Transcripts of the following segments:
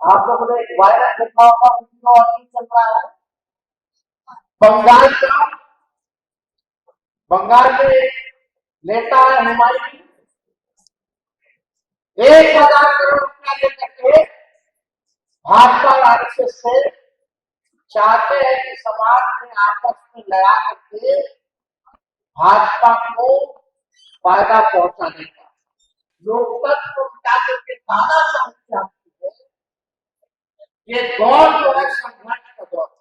आप लोगों ने एक वायरल देखा होगा, वीडियो अभी चल रहा है बंगाल का। बंगाल में नेता है हुमायूं, 1,000 करोड़ रुपया लेकर के भाजपा और आरएसएस से चाहते हैं कि समाज में आपस में लड़ा करके भाजपा को फायदा पहुंचाने का। लोकतंत्र को मिटा करके तानाशाही चाहती है। ये दौर जो है संघर्ष का दौर।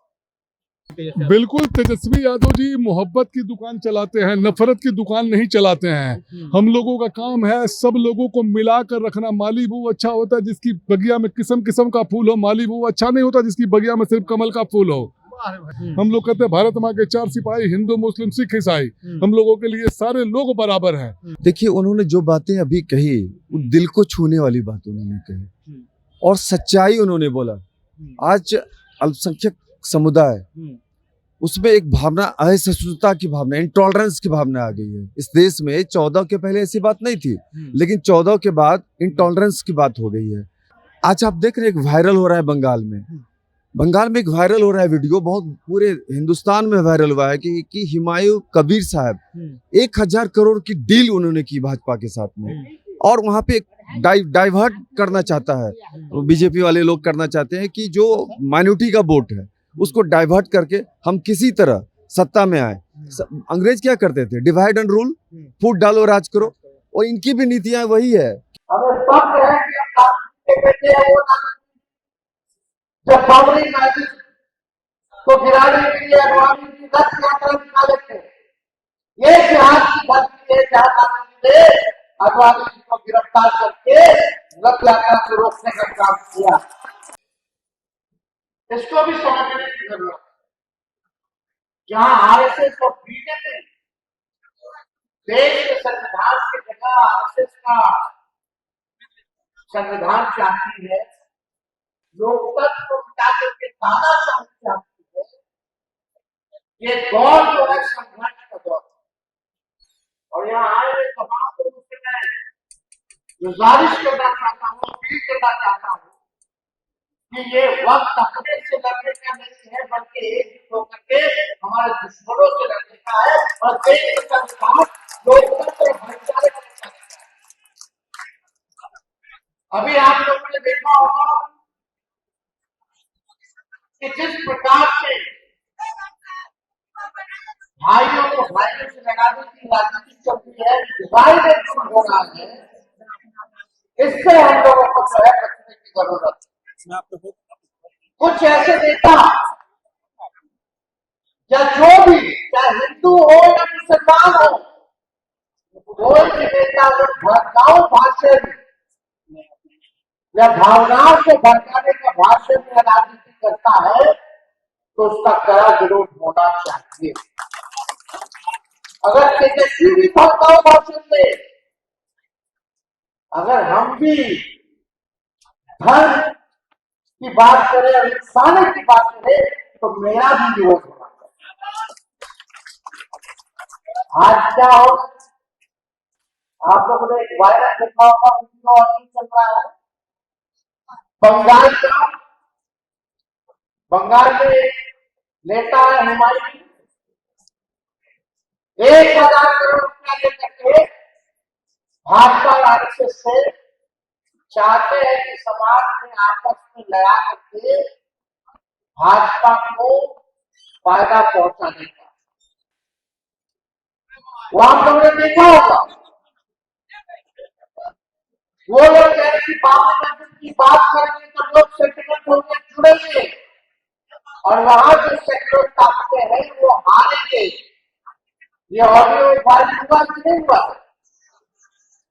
बिल्कुल, तेजस्वी यादव जी मोहब्बत की दुकान चलाते हैं, नफरत की दुकान नहीं चलाते हैं। हम लोगों का काम है सब लोगों को मिलाकर रखना। माली वो अच्छा होता है जिसकी बगिया में किस्म किस्म का फूल हो, माली वो अच्छा नहीं होता जिसकी बगिया में सिर्फ कमल का फूल हो। हम लोग कहते हैं भारत माँ के 4 सिपाही, हिंदू मुस्लिम सिख ईसाई, हम लोगों के लिए सारे लोग बराबर हैं। देखिए, उन्होंने जो बातें अभी कही वो दिल को छूने वाली बात उन्होंने कही और सच्चाई उन्होंने बोला। आज अल्पसंख्यक समुदाय उसमें एक भावना, असहिष्णुता की भावना, इंटॉलरेंस की भावना आ गई है इस देश में। 14 के पहले ऐसी बात नहीं थी, लेकिन 14 के बाद इंटॉलरेंस की बात हो गई है। आज आप देख रहे हैं एक वायरल हो रहा है बंगाल में। बंगाल में एक वायरल हो रहा है वीडियो, बहुत पूरे हिंदुस्तान में वायरल हुआ है कि हुमायूं कबीर साहब 1,000 करोड़ की डील उन्होंने की भाजपा के साथ में, और वहां पे डाइवर्ट करना चाहता है, बीजेपी वाले लोग करना चाहते हैं कि जो माइनॉरिटी का वोट है उसको डाइवर्ट करके हम किसी तरह सत्ता में आए। अंग्रेज क्या करते थे? डिवाइड एंड रूल, फूट डालो राज करो, और इनकी भी नीतियां वही है। अगर सब है कि बेटे है वो जब बाबरी मस्जिद को गिराने के लिए अगवानी की 10 यात्रा निकाले थे, ये जिहाद की धरती है जहां गांधी ने अगवानी को गिरफ्तार करके रथ यात्रा को रोकने का काम किया। इसको भी समझने की जरूरत है। जहां आरएसएस और बीजेपी देश के संविधान की जगह आरएसएस का संविधान चाहती है, लोकतंत्र को मिटा करके तानाशाही चाहती है, ये दौर जो है संघर्ष का दौर। और यहाँ आए हुए तमाम लोगों से मैं गुजारिश करना चाहता हूँ, अपील करना चाहता हूँ कि ये वक्त अपने से लड़ने का नहीं है, बल्कि एकजुट होकर के हमारे दुश्मनों से लड़ने का है और देश का विकास लोकतंत्र और भाईचारे का है। अभी आप लोगों ने देखा होगा कि जिस प्रकार से भाइयों को भाइयों से लड़ाने की राजनीति चलती है, डिवाइड हो रहा है, इससे हम लोगों को जो है बचने की जरूरत है। कुछ ऐसे नेता या जो भी, चाहे हिंदू हो या मुसलमान हो, कोई भी नेता अगर भड़काऊ भाषण या भावनाओं को भड़काने का भाषण या राजनीति करता है तो उसका कड़ा विरोध होना चाहिए। अगर तेजस्वी भी भड़काऊ भाषण दे, अगर हम भी धर्म की बात करें और इंसानियत की बात करें तो मेरा भी विरोध होना चाहिए। आज क्या हो, आप लोगों ने एक वायरल देखा होगा, वीडियो अभी चल रहा है बंगाल का। बंगाल में नेता है हुमायूं, 1,000 करोड़ रुपया लेकर के भाजपा और आरएसएस से चाहते हैं कि समाज में आपस में लड़ा करके भाजपा को फायदा पहुंचाने का। वो आप लोगों ने देखा होगा, वो लोग कह रहे कि बाबरी मस्जिद की बात करेंगे तो लोग सेंटिमेंट होकर जुड़ेंगे और वहां जो सेक्टर ताकते हैं वो हारेंगे। ये ऑडियो वायरल हुआ कि नहीं हुआ?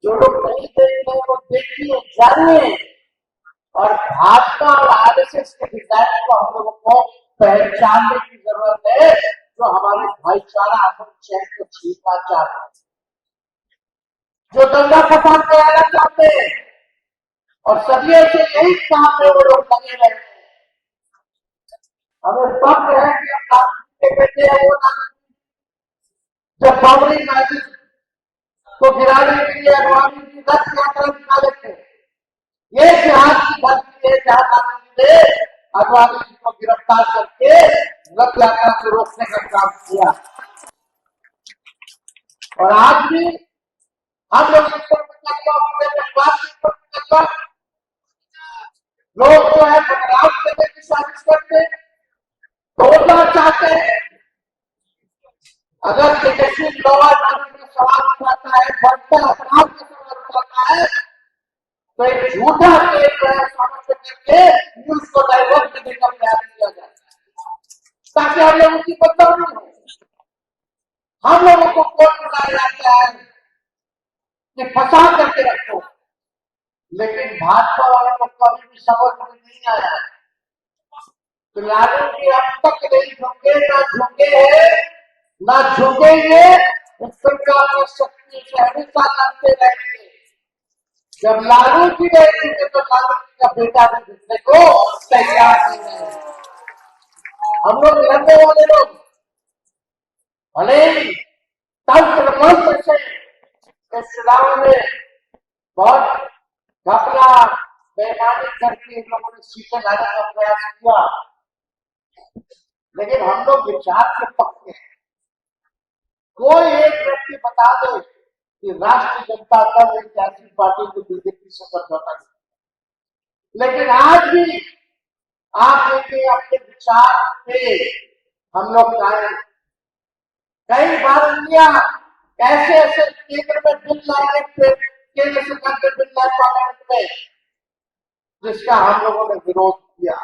जो लोग नहीं देख रहे वो देखिए, जानिए, और भाजपा और आरएसएस के डिजाइन को हम लोगों को पहचानने की जरूरत है, जो हमारे भाईचारा अमन चैन को छीनना चाहते हैं, जो दंगा फसाद कराना चाहते हैं, और सदियों से यही काम में वो लोग लगे रहते हैं। हमें फक्र है कि हम गांधी के बेटे हैं वो जब बाबरी मस्जिद को गिराने के लिए अगवानी की 10 यात्रा निकाले थे, ये जिहाद की धरती है जहां गांधी ने आदिवासी जी को गिरफ्तार करके रथ यात्रा को रोकने का काम किया। और आज भी हम लोग इस पर लोग जो है बदलाव करने की साजिश करते, तोड़ना चाहते हैं। अगर तेजस्वी लोहार में सवाल उठाता है, बढ़ता अपराध का सवाल उठाता है, तो एक झूठा केस समझ करके न्यूज को डाइवर्ट करने का प्रयास किया जाता है, ताकि हम लोगों की बदलाव नहीं हो। हम लोगों को कोर्ट बुलाया जाता है कि फंसा करके रखो, लेकिन भाजपा वालों को कभी भी समझ में नहीं आया। तो लालू जी अब तक नहीं झुके, ना झुके हैं, ना झुकेंगे। इस सरकार की शक्ति से हमेशा लड़ते रहेंगे। जब लालू जी नहीं झुके तो लालू जी का बेटा भी झुकने को तैयार नहीं है। हम लोग लड़ने वाले लोग भले ही तंत्र मंत्र से इस चुनाव में बहुत घपला बेईमानी करके इन लोगों ने सीटें लाने का प्रयास किया, लेकिन हम लोग विचार से पक्के हैं। कोई एक व्यक्ति बता दे कि राष्ट्रीय जनता दल एक ऐसी पार्टी को बीजेपी से समझौता नहीं, लेकिन आज भी आप देखिए अपने विचार पे हम लोग कायम। कई बार इंडिया ऐसे ऐसे केंद्र में बिल लाए, केंद्र सरकार के बिल लाए पार्लियामेंट में, जिसका हम लोगों ने विरोध किया।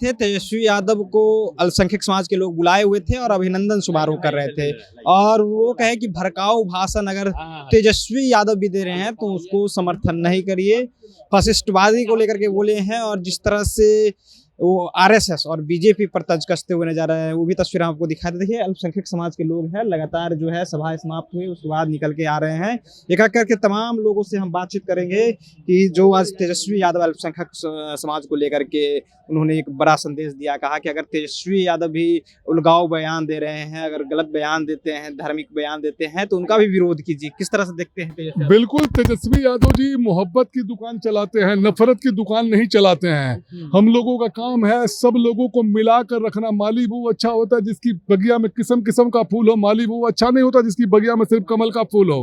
थे तेजस्वी यादव को अल्पसंख्यक समाज के लोग बुलाए हुए थे और अभिनंदन समारोह कर रहे थे, और वो कहे कि भड़काऊ भाषण अगर तेजस्वी यादव भी दे रहे हैं तो उसको समर्थन नहीं करिए। फैसिस्टवादी को लेकर के बोले हैं, और जिस तरह से वो आरएसएस और बीजेपी पर तंज कसते हुए नजर आ रहे हैं, वो भी तस्वीर आपको दिखाई देती है। अल्पसंख्यक समाज के लोग हैं, लगातार जो है सभाएं समाप्त हुई उसके बाद निकल के आ रहे हैं। एक एक करके तमाम लोगों से हम बातचीत करेंगे कि जो आज तेजस्वी यादव अल्पसंख्यक समाज को लेकर के उन्होंने एक बड़ा संदेश दिया। कहा कि अगर तेजस्वी यादव भी उलगाव बयान दे रहे हैं, अगर गलत बयान देते हैं, धार्मिक बयान देते हैं, तो उनका भी विरोध कीजिए। किस तरह से देखते हैं तेजस्वी? बिल्कुल, तेजस्वी यादव जी मोहब्बत की दुकान चलाते हैं, नफरत की दुकान नहीं चलाते हैं। हम लोगों का काम है सब लोगों को मिलाकर रखना। माली वो अच्छा होता है जिसकी बगिया में किस्म किस्म का फूल हो, माली वो अच्छा नहीं होता जिसकी बगिया में सिर्फ कमल का फूल हो।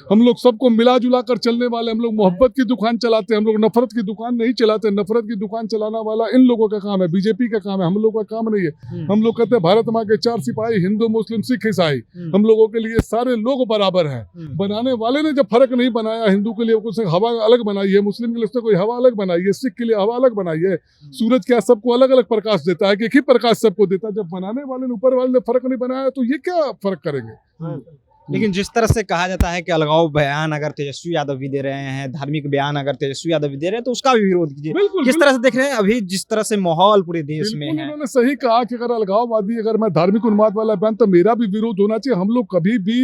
हम लोग सबको मिला जुला कर चलने वाले, हम लोग मोहब्बत की दुकान चलाते हैं, हम लोग नफरत की दुकान नहीं चलाते। नफरत की दुकान चलाना वाला इन लोगों का काम है, बीजेपी का काम है, हम लोगों का काम नहीं है। हम लोग कहते हैं भारत माँ के 4 सिपाही, हिंदू मुस्लिम सिख ईसाई, हम लोगों के लिए सारे लोग बराबर हैं। बनाने वाले ने जब फर्क नहीं बनाया, हिंदू के लिए कुछ हवा अलग बनाई है, मुस्लिम के लिए उसने कोई हवा अलग बनाई है, सिख के लिए हवा अलग बनाई है। सूरज क्या सबको अलग अलग प्रकाश देता है कि एक ही प्रकाश सबको देता है? जब बनाने वाले ने ऊपर वाले ने फर्क नहीं बनाया तो ये क्या फर्क करेंगे? लेकिन जिस तरह से कहा जाता है कि अलगाव बयान अगर तेजस्वी यादव भी दे रहे हैं, धार्मिक बयान अगर तेजस्वी यादव भी दे रहे हैं, तो उसका भी विरोध कीजिए। किस तरह से देख रहे हैं अभी जिस तरह से माहौल पूरे देश में है? उन्होंने सही कहा कि अगर अलगाववादी, अगर मैं धार्मिक उन्माद वाला बयान, तो मेरा भी विरोध होना चाहिए। हम लोग कभी भी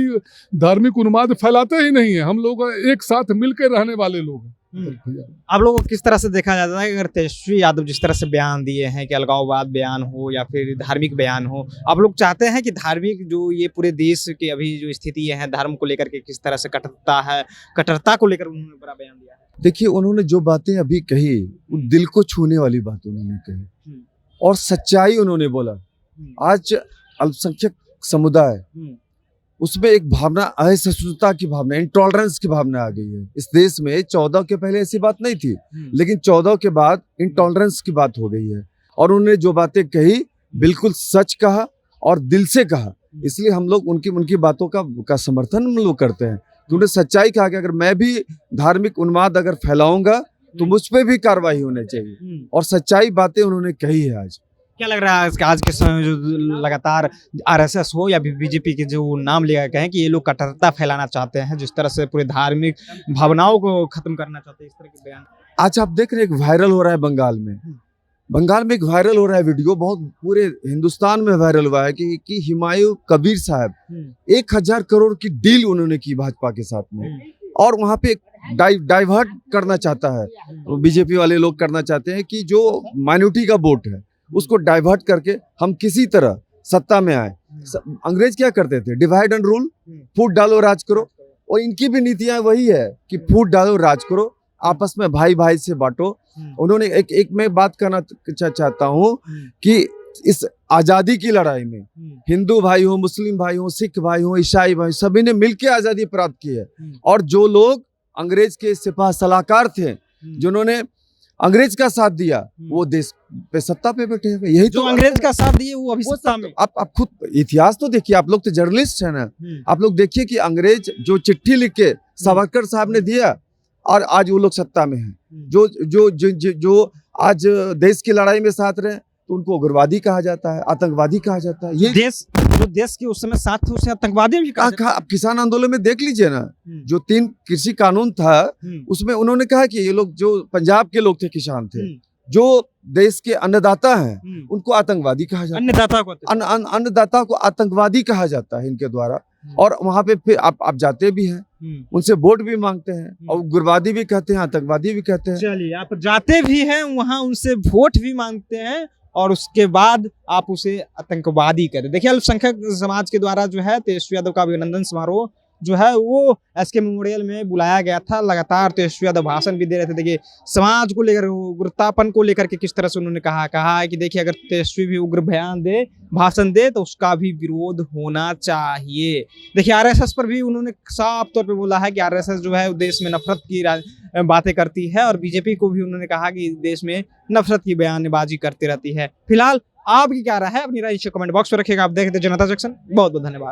धार्मिक उन्माद फैलाते ही नहीं है, हम लोग एक साथ मिलकर रहने वाले लोग हैं। आप लोगों को किस तरह से देखा जाता है अगर तेजस्वी यादव जिस तरह से बयान दिए हैं कि अलगाववाद बयान हो या फिर धार्मिक बयान हो, आप लोग चाहते हैं कि धार्मिक जो ये पूरे देश की अभी जो स्थिति है धर्म को लेकर के किस तरह से कटरता है, कट्टरता को लेकर उन्होंने बड़ा बयान दिया है? देखिए, उन्होंने जो बातें अभी कही वो दिल को छूने वाली बात उन्होंने कही और सच्चाई उन्होंने बोला। आज अल्पसंख्यक समुदाय उसमें एक भावना, असहिष्णुता की भावना, इंटॉलरेंस की भावना आ गई है इस देश में। 14 के पहले ऐसी बात नहीं थी, लेकिन 14 के बाद इंटॉलरेंस की बात हो गई है। और उन्होंने जो बातें कही बिल्कुल सच कहा और दिल से कहा, इसलिए हम लोग उनकी बातों का समर्थन हम लोग करते हैं। उन्होंने सच्चाई कहा कि अगर मैं भी धार्मिक उन्माद अगर फैलाऊंगा तो मुझ पर भी कार्रवाई होनी चाहिए, और सच्चाई बातें उन्होंने कही है। आज क्या लग रहा है आज के समय में जो लगातार आरएसएस हो या बीजेपी के जो नाम लिया गया है कि ये लोग कट्टरता फैलाना चाहते हैं, जिस तरह से पूरे धार्मिक भावनाओं को खत्म करना चाहते हैं, इस तरह के बयान आज आप देख रहे हैं? एक वायरल हो रहा है बंगाल में एक वायरल हो रहा है वीडियो, बहुत पूरे हिंदुस्तान में वायरल हुआ है कि हुमायूं कबीर साहब 1000 करोड़ की डील उन्होंने की भाजपा के साथ में, और वहां पे डाइवर्ट करना चाहता है, बीजेपी वाले लोग करना चाहते हैं कि जो माइनॉरिटी का वोट है उसको डाइवर्ट करके हम किसी तरह सत्ता में आए। अंग्रेज क्या करते थे? डिवाइड एंड रूल, फूट डालो राज करो, और इनकी भी नीतियां वही है कि फूट डालो राज करो। आपस में भाई भाई से बांटो। उन्होंने एक मैं बात करना चाहता हूँ कि इस आजादी की लड़ाई में हिंदू भाई हो, मुस्लिम भाई हो, सिख भाई हो, ईसाई भाई, सभी ने मिलकर आजादी प्राप्त की है। और जो लोग अंग्रेज के सिपाह सलाहकार थे, जिन्होंने अंग्रेज का साथ दिया, वो देश पे सत्ता पे बैठे हुए। यही जो तो अंग्रेज का साथ दिए वो अभी सत्ता में। आप खुद इतिहास तो देखिए, आप लोग तो जर्नलिस्ट है ना, आप लोग देखिए कि अंग्रेज जो चिट्ठी लिख के सावरकर साहब ने दिया और आज वो लोग सत्ता में हैं। जो जो जो जो, जो आज देश की लड़ाई में साथ रहे तो उनको उग्रवादी कहा जाता है, आतंकवादी कहा जाता है। ये जो देश के उस समय साथ थे उसे आतंकवादी भी कहा। आप किसान आंदोलन में देख लीजिए ना, जो 3 कृषि कानून था उसमें उन्होंने कहा कि ये लोग जो पंजाब के लोग थे, किसान थे, जो देश के अन्नदाता हैं, उनको आतंकवादी कहा जाता है। अन्नदाता को आतंकवादी कहा जाता है इनके द्वारा। और वहां पे फिर आप जाते भी हैं, उनसे वोट भी मांगते हैं, और उग्रवादी भी कहते हैं, आतंकवादी भी कहते हैं। चलिए, आप जाते भी हैं वहां, उनसे वोट भी मांगते हैं और उसके बाद आप उसे आतंकवादी करें। देखिए, अल्पसंख्यक समाज के द्वारा जो है तेजस्वी यादव का अभिनंदन समारोह जो है वो एसके मेमोरियल में बुलाया गया था। लगातार तेजस्वी यादव भाषण भी दे रहे थे। देखिए, समाज को लेकर, उग्रतापन को लेकर के किस तरह से उन्होंने कहा है कि देखिए, अगर तेजस्वी भी उग्र बयान दे, भाषण दे, तो उसका भी विरोध होना चाहिए। देखिए, आरएसएस पर भी उन्होंने साफ तौर पे बोला है कि आरएसएस जो है देश में नफरत की बातें करती है, और बीजेपी को भी उन्होंने कहा कि देश में नफरत की बयानबाजी करती रहती है। फिलहाल आपकी क्या राय है, अपनी राय कमेंट बॉक्स में रखिएगा। आप देखते जनता जंक्शन। बहुत बहुत धन्यवाद।